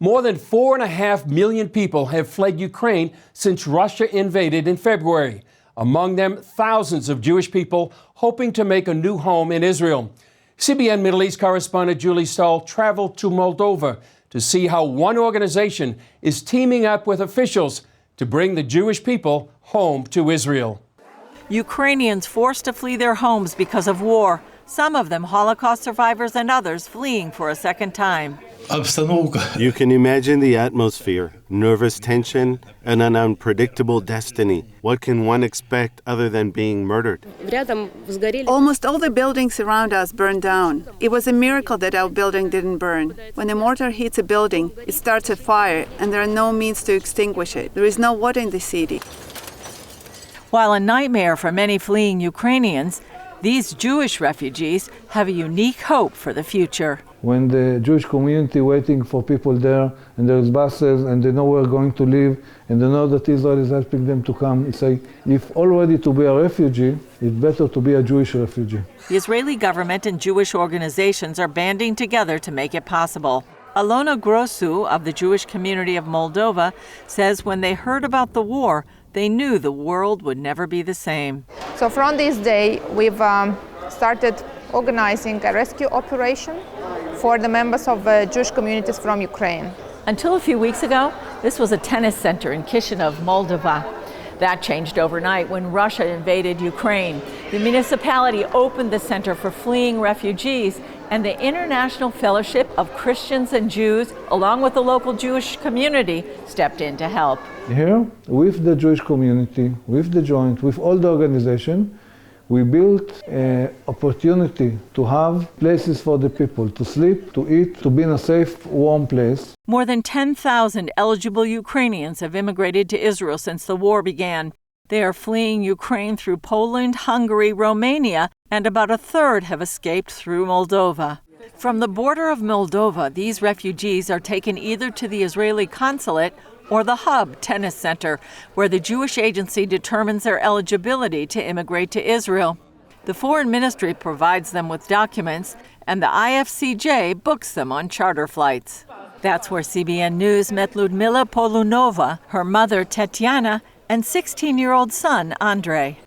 More than 4.5 million people have fled Ukraine since Russia invaded in February. Among them, thousands of Jewish people hoping to make a new home in Israel. CBN Middle East correspondent Julie Stahl traveled to Moldova to see how one organization is teaming up with officials to bring the Jewish people home to Israel. Ukrainians forced to flee their homes because of war, some of them Holocaust survivors and others fleeing for a second time. You can imagine the atmosphere, nervous tension, and an unpredictable destiny. What can one expect other than being murdered? Almost all the buildings around us burned down. It was a miracle that our building didn't burn. When a mortar hits a building, it starts a fire, and there are no means to extinguish it. There is no water in the city. While a nightmare for many fleeing Ukrainians, these Jewish refugees have a unique hope for the future. When the Jewish community waiting for people there, and there's buses, and they know where they're going to live, and they know that Israel is helping them to come, it's like, if already to be a refugee, it's better to be a Jewish refugee. The Israeli government and Jewish organizations are banding together to make it possible. Alona Grosu of the Jewish community of Moldova says when they heard about the war, they knew the world would never be the same. So from this day, we've started organizing a rescue operation for the members of Jewish communities from Ukraine. Until a few weeks ago, this was a tennis center in Chisinau, Moldova. That changed overnight when Russia invaded Ukraine. The municipality opened the center for fleeing refugees, and the International Fellowship of Christians and Jews, along with the local Jewish community, stepped in to help. Here, with the Jewish community, with the Joint, with all the organization, we built an opportunity to have places for the people to sleep, to eat, to be in a safe, warm place. More than 10,000 eligible Ukrainians have immigrated to Israel since the war began. They are fleeing Ukraine through Poland, Hungary, Romania, and about a third have escaped through Moldova. From the border of Moldova, these refugees are taken either to the Israeli consulate or the Hub Tennis Center, where the Jewish agency determines their eligibility to immigrate to Israel. The Foreign Ministry provides them with documents, and the IFCJ books them on charter flights. That's where CBN News met Liudmyla Polunova, her mother Tetiana, and 16-year-old son Între.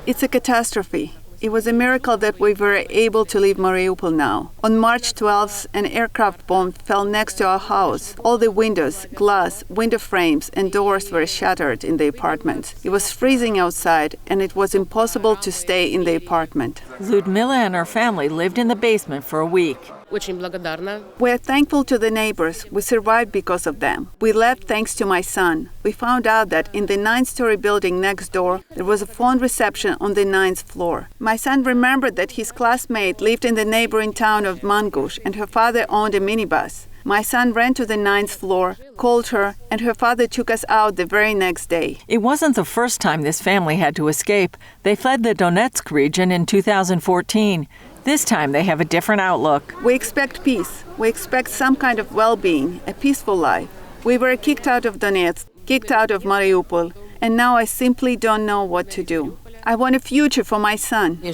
It's a catastrophe. It was a miracle that we were able to leave Mariupol now. On March 12th, an aircraft bomb fell next to our house. All the windows, glass, window frames, and doors were shattered in the apartment. It was freezing outside, and it was impossible to stay in the apartment. Liudmyla and her family lived in the basement for a week. We're thankful to the neighbors. We survived because of them. We left thanks to my son. We found out that in the 9th-story building next door, there was a phone reception on the 9th floor. My son remembered that his classmate lived in the neighboring town of Mangush, and her father owned a minibus. My son ran to the 9th floor, called her, and her father took us out the very next day. It wasn't the first time this family had to escape. They fled the Donetsk region in 2014. This time they have a different outlook. We expect peace. We expect some kind of well-being, a peaceful life. We were kicked out of Donetsk, kicked out of Mariupol, and now I simply don't know what to do. I want a future for my son. I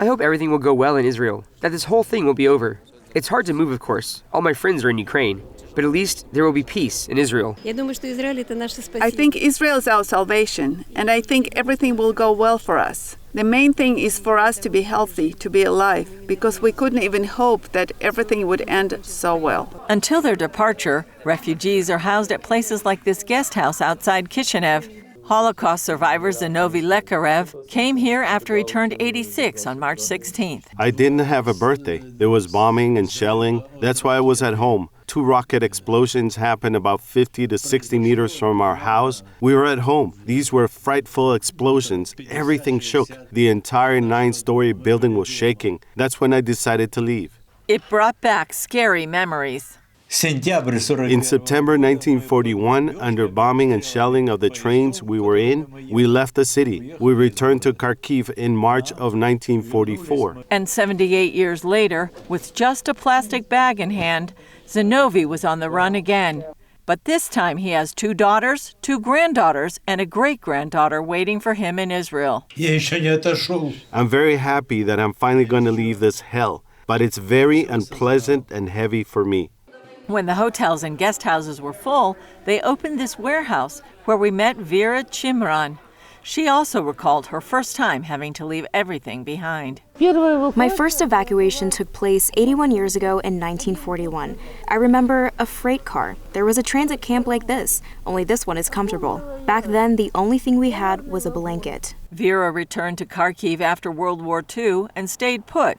hope everything will go well in Israel, that this whole thing will be over. It's hard to move, of course. All my friends are in Ukraine. But at least there will be peace in Israel. I think Israel is our salvation, and I think everything will go well for us. The main thing is for us to be healthy, to be alive, because we couldn't even hope that everything would end so well. Until their departure, refugees are housed at places like this guest house outside Chisinau. Holocaust survivor Zinovii Lekarev came here after he turned 86 on March 16th. I didn't have a birthday. There was bombing and shelling. That's why I was at home. 2 rocket explosions happened about 50 to 60 meters from our house. We were at home. These were frightful explosions. Everything shook. The entire 9-story building was shaking. That's when I decided to leave. It brought back scary memories. In September 1941, under bombing and shelling of the trains we were in, we left the city. We returned to Kharkiv in March of 1944. And 78 years later, with just a plastic bag in hand, Zinovii was on the run again. But this time he has 2 daughters, 2 granddaughters, and a great-granddaughter waiting for him in Israel. I'm very happy that I'm finally going to leave this hell. but it's very unpleasant and heavy for me. When the hotels and guest houses were full, they opened this warehouse where we met Vera Chimran. She also recalled her first time having to leave everything behind. My first evacuation took place 81 years ago in 1941. I remember a freight car. There was a transit camp like this, only this one is comfortable. Back then, the only thing we had was a blanket. Vera returned to Kharkiv after World War II and stayed put.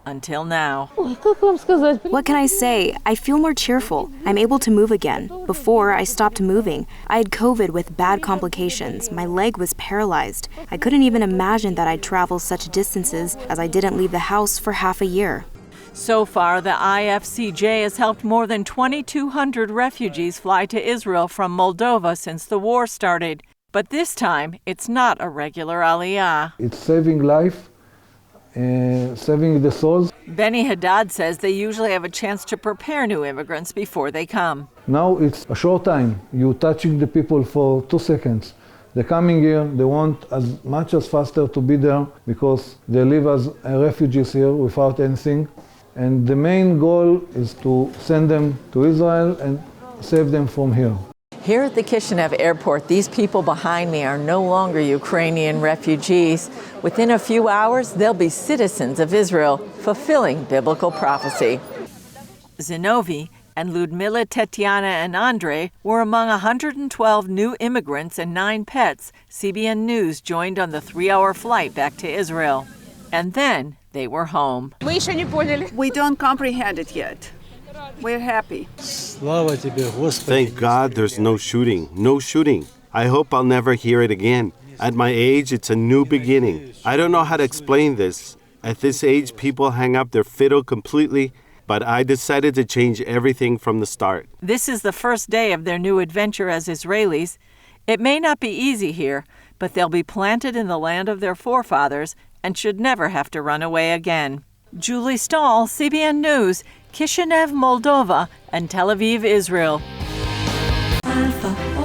Until now. What can I say? I feel more cheerful. I'm able to move again. Before, I stopped moving. I had COVID with bad complications. My leg was paralyzed. I couldn't even imagine that I'd travel such distances as I didn't leave the house for half a year. So far, the IFCJ has helped more than 2,200 refugees fly to Israel from Moldova since the war started. But this time, it's not a regular aliyah. It's saving life, saving the souls. Benny Haddad says they usually have a chance to prepare new immigrants before they come. Now it's a short time. You're touching the people for 2 seconds. They're coming here, they want as much as faster to be there because they live as refugees here without anything. And the main goal is to send them to Israel and save them from here. Here at the Kishinev airport, these people behind me are no longer Ukrainian refugees. Within a few hours, they'll be citizens of Israel, fulfilling biblical prophecy. Zinovii and Liudmyla, Tatiana, and Între were among 112 new immigrants and 9 pets CBN News joined on the 3-hour flight back to Israel. And then they were home. We don't comprehend it yet. We're happy. Thank God there's no shooting. No shooting. I hope I'll never hear it again. At my age, it's a new beginning. I don't know how to explain this. At this age, people hang up their fiddle completely, but I decided to change everything from the start. This is the first day of their new adventure as Israelis. It may not be easy here, but they'll be planted in the land of their forefathers and should never have to run away again. Julie Stahl, CBN News, Kishinev, Moldova, and Tel Aviv, Israel. Alpha.